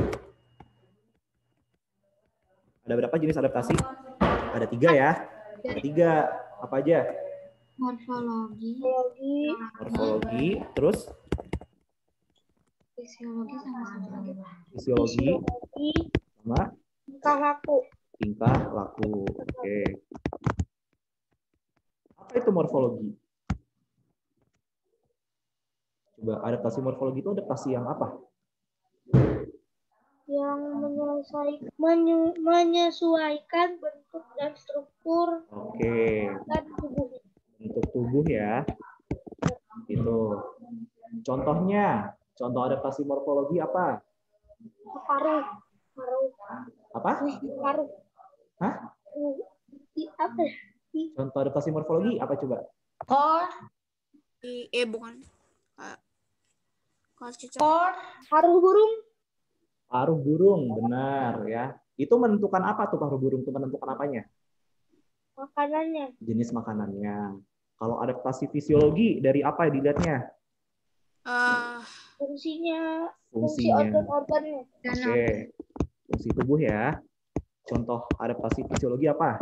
Ada berapa jenis adaptasi? Ada 3 ya. Ada 3. Apa aja? Morfologi, Morfologi, terus fisiologi sama satu lagi. fisiologi, sama Tingkah laku. tingkah laku. Oke. Apa itu morfologi? Coba adaptasi morfologi itu adaptasi yang apa? Yang menyesuaikan bentuk dan struktur Oke. dan tubuh. Bentuk tubuh ya. Itu. Contohnya, contoh adaptasi morfologi apa? Paruh. Apa? Paruh. Hah? Apa ya? Contoh adaptasi morfologi apa coba? Kor, Bukan. Kalau cicak. kor, Paruh burung. Paruh burung, benar ya. Itu menentukan apa tuh paruh burung? Itu menentukan apanya? Makanannya. Jenis makanannya. Kalau adaptasi fisiologi dari apa ya dilihatnya? Fungsinya. Fungsi Fungsinya. organ-organnya. Oke. Fungsi tubuh ya. Contoh adaptasi fisiologi apa?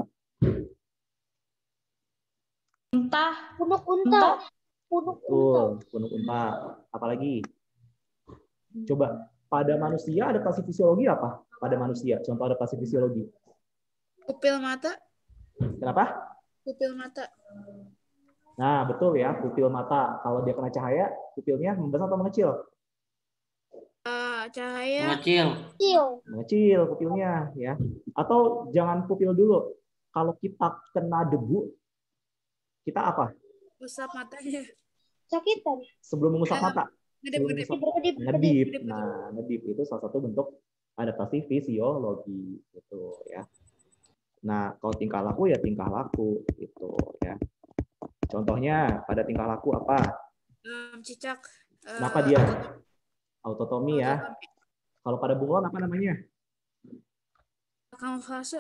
entah, Punuk unta. Punuk unta. Betul, punuk unta. Apalagi? Coba pada manusia adaptasi fisiologi apa? Pada manusia, contoh adaptasi fisiologi. Pupil mata. Kenapa? Pupil mata. Nah, betul ya, pupil mata. Kalau dia kena cahaya, pupilnya membesar atau mengecil? Cahaya. Mengecil. Kecil. Mengecil pupilnya ya. Atau jangan pupil dulu. Kalau kita kena debu, kita apa? Usap matanya. Sakitan. Sebelum mengusap mata. Ngedip-ngedip. Ngedip. Nah, ngedip itu salah satu bentuk adaptasi fisiologi gitu ya. Nah, kalau tingkah laku ya tingkah laku gitu ya. Contohnya pada tingkah laku apa? Cicak. Kenapa dia? Autotomi ya. Kalau pada bunglon apa namanya? Kamuflase.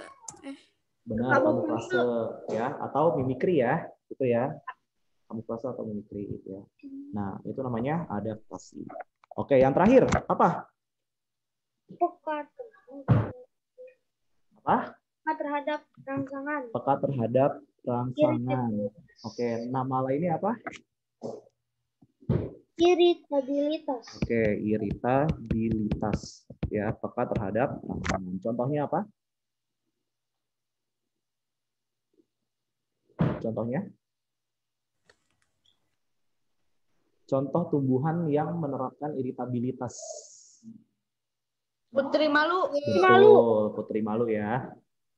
Benar, kamuflase ya, atau mimikri ya, itu ya. Kamuflase atau mimikri itu ya. Nah, itu namanya adaptasi. Oke, yang terakhir apa? Peka Apa? terhadap rangsangan. Peka terhadap rangsangan. Oke, nama lainnya apa? Iritabilitas. Oke, iritabilitas. Ya, peka terhadap rangsangan. Contohnya apa? Contohnya? Contoh tumbuhan yang menerapkan iritabilitas. putri malu, Betul, putri malu ya.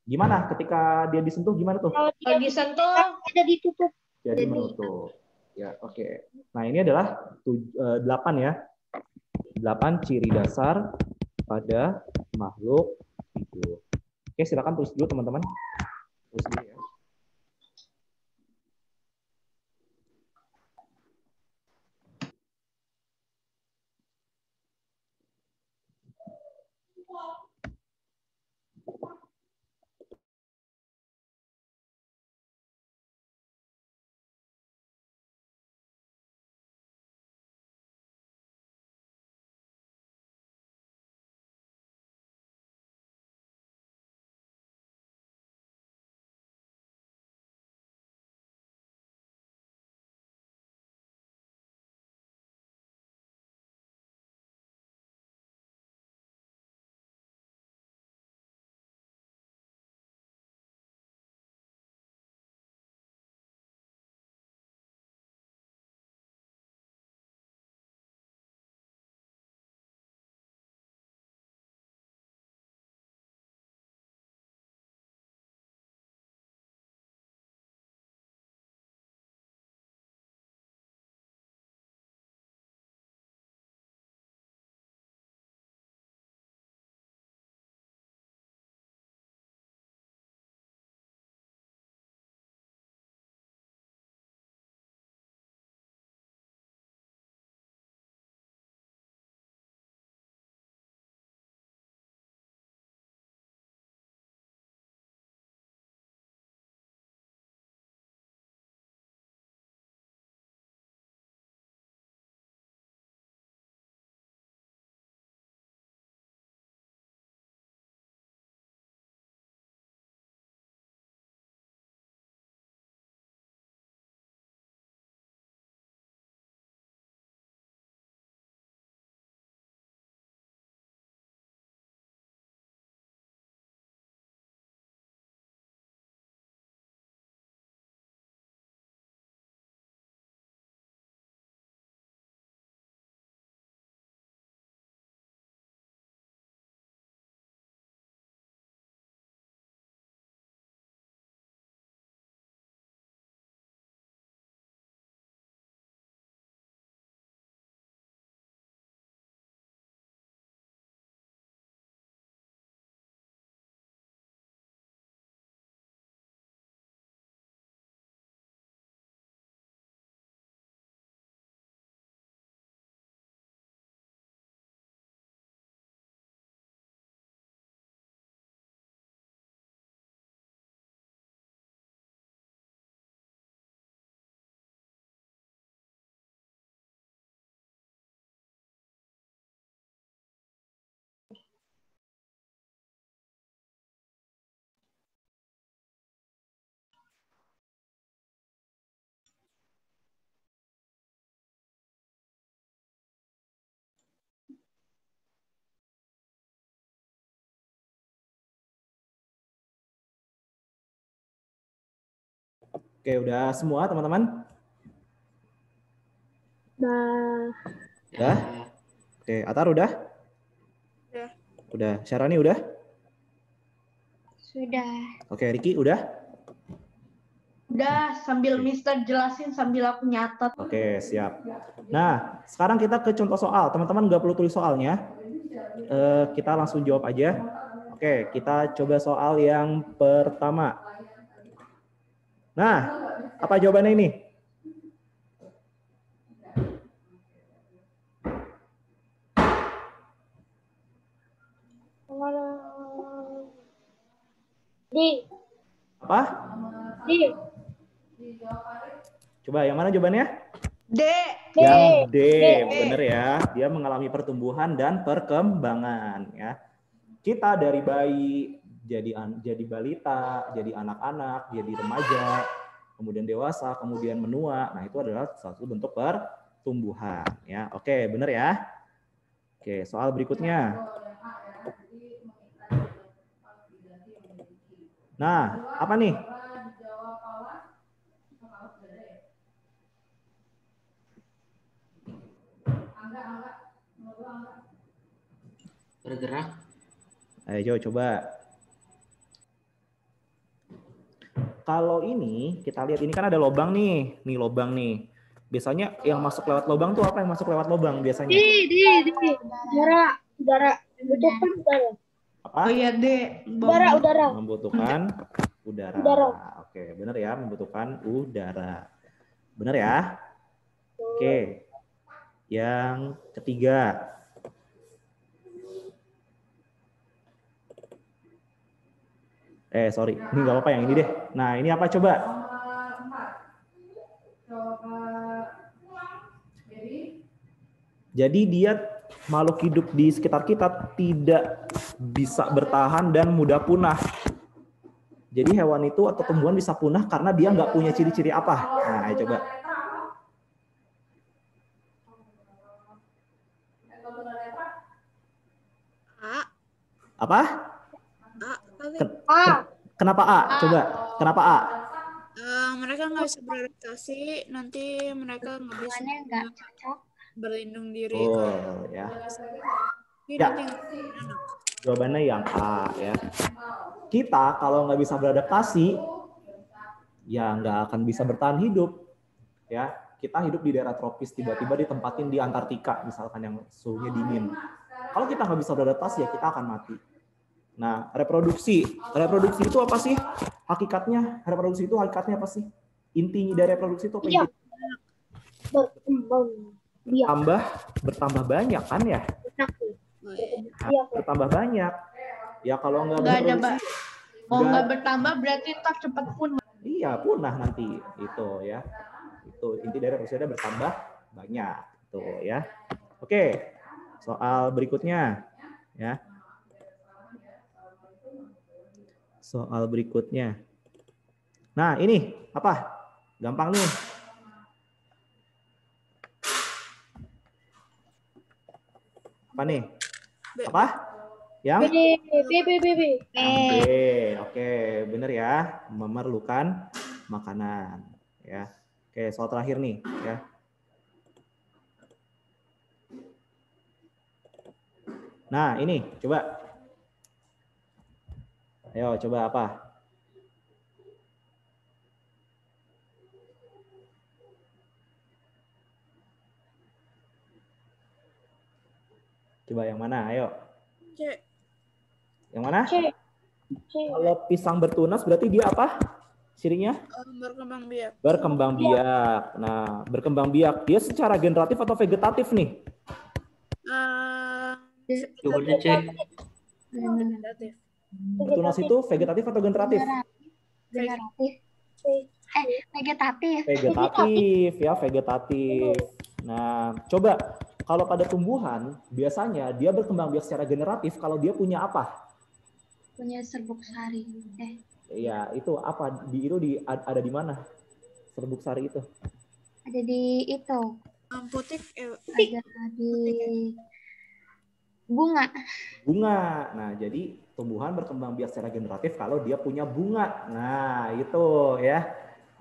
Gimana ketika dia disentuh gimana tuh? Kalau kalau dia disentuh, ada ditutup. Jadi menutup. Ya, oke. Nah, ini adalah 8 ya. 8 ciri dasar pada makhluk hidup. Oke, silakan tulis dulu teman-teman. Tulis dulu ya. Oke, udah semua teman-teman? Nah, Udah? Oke, Atar udah? Udah. Udah. Syarani udah? Sudah. Oke, Riki udah? Udah, sambil Mister jelasin sambil aku nyatet. Oke, siap. Nah, sekarang kita ke contoh soal. Teman-teman nggak perlu tulis soalnya. Kita langsung jawab aja. Oke, kita coba soal yang pertama. Nah, apa jawabannya ini? di, Apa? di, Coba yang mana jawabannya? D. Yang D, D. bener ya. Dia mengalami pertumbuhan dan perkembangan ya. Kita dari bayi jadi balita, jadi anak-anak, jadi remaja, kemudian dewasa, kemudian menua. Nah, itu adalah satu bentuk pertumbuhan ya. Oke, bener ya. Oke, soal berikutnya. Nah, apa nih? Bergerak. Ayo coba. Kalau ini kita lihat ini kan ada lubang nih, lubang nih. Biasanya yang masuk lewat lubang tuh apa yang masuk lewat lubang biasanya? di, udara, butuhkan udara, Apa? Oh iya, D. udara, Membutuhkan udara. Udara. Oke, benar ya, membutuhkan udara. Benar ya? Oke. Yang ketiga. Sorry, ini nggak apa-apa yang ini deh. Nah, ini apa coba? Jadi dia makhluk hidup di sekitar kita tidak bisa bertahan dan mudah punah. Jadi hewan itu atau tumbuhan bisa punah karena dia nggak punya ciri-ciri apa. Nah, ayo coba. A. Apa? A. Kenapa A? Coba. Kenapa A? Mereka nggak bisa beradaptasi, nanti mereka nggak bisa Jawabannya nggak cocok. berlindung diri. Oh, ya. Tapi Ya. nanti anak. Jawabannya yang A ya. Kita kalau nggak bisa beradaptasi, ya nggak akan bisa bertahan hidup. Ya, kita hidup di daerah tropis, tiba-tiba ditempatin di Antartika, misalkan yang suhunya dingin. Kalau kita nggak bisa beradaptasi, ya kita akan mati. Nah, reproduksi itu apa sih? Hakikatnya, reproduksi itu hakikatnya apa sih? Intinya dari reproduksi itu apa? Iya. berkembang, biak, Bertambah banyak kan ya? iya, Bertambah banyak. Ya kalau nggak Nggak ada, berproduksi, Mau nggak bertambah berarti tak cepat punah. iya punah nanti itu ya. Itu inti dari reproduksi ada bertambah banyak itu ya. Oke. Soal berikutnya ya. Soal berikutnya. Nah, ini apa? Gampang nih. Apa nih? Apa? Yang B. B. Oke, bener ya. Memerlukan makanan ya. Oke, soal terakhir nih ya. Nah, ini coba. Ayo, coba apa? Coba yang mana? Ayo. C. Yang mana? C. Kalau pisang bertunas berarti dia apa? Cirinya? Berkembang biak. Berkembang biak. Nah, berkembang biak. Dia secara generatif atau vegetatif nih? Jawabannya C. Vegetatif. Bertunas itu vegetatif atau generatif? Generatif. Vegetatif. Vegetatif ya, vegetatif. Nah, coba kalau pada tumbuhan biasanya dia berkembang biak secara generatif kalau dia punya apa? Punya serbuk sari. Iya, itu apa? Ada di mana? Serbuk sari itu? Ada di itu. Putik. Ada di bunga. Bunga. Nah, jadi tumbuhan berkembang biak secara generatif kalau dia punya bunga. Nah, itu ya.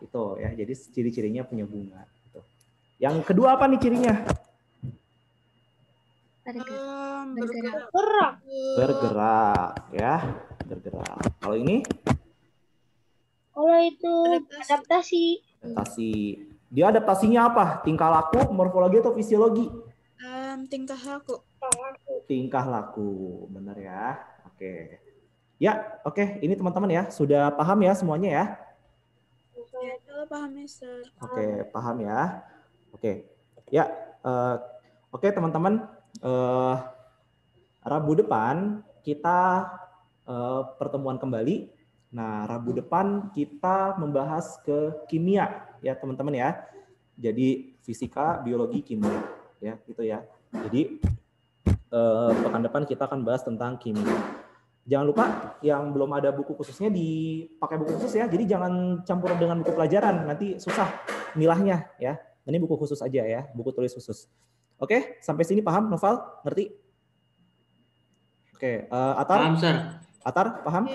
Itu ya. Jadi ciri-cirinya punya bunga. Gitu. Yang kedua apa nih cirinya? Bergerak. Gerak. Bergerak ya, bergerak. Kalau ini Kalau itu adaptasi. adaptasi. Dia adaptasinya apa? Tingkah laku, morfologi atau fisiologi? Tingkah laku. Tingkah laku, benar ya. Oke. Ya, oke. Ini teman-teman ya, sudah paham ya semuanya ya? Ya, kalau paham, Mister. Oke, paham ya. Oke. Ya, oke teman-teman. Rabu depan kita pertemuan kembali. Nah, Rabu depan kita membahas ke kimia ya teman-teman ya. Jadi fisika, biologi, kimia ya gitu ya. Jadi pekan depan kita akan bahas tentang kimia. Jangan lupa yang belum ada buku khususnya dipakai buku khusus ya. Jadi jangan campur dengan buku pelajaran, nanti susah milahnya ya. Ini buku khusus aja ya, buku tulis khusus. Oke, sampai sini paham Noval? Ngerti? Oke, Atar? Paham, Sir. Atar, paham?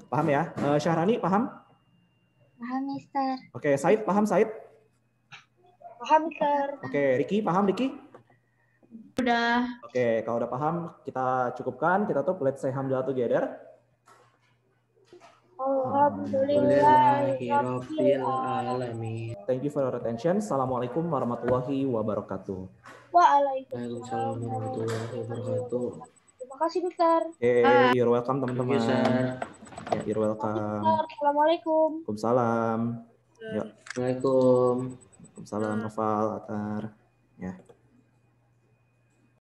Paham ya? Syahrani, paham? Paham, Mister. Oke, Said, paham Said? Paham, Mister. Oke, Riki, paham Riki? Udah. Oke, kalau udah paham, kita cukupkan. Kita tutup. Let's say hamdalah together. Alhamdulillahirabbil alamin. Thank you for your attention. Assalamualaikum warahmatullahi wabarakatuh. Waalaikumsalam warahmatullahi wabarakatuh. Terima kasih, Mister. Oke, you're welcome Thank you, teman-teman. Sir. Ya, you're welcome. Assalamualaikum. Waalaikumsalam. Ya, Assalamualaikum. Waalaikumsalam Noval, Atar. Ya.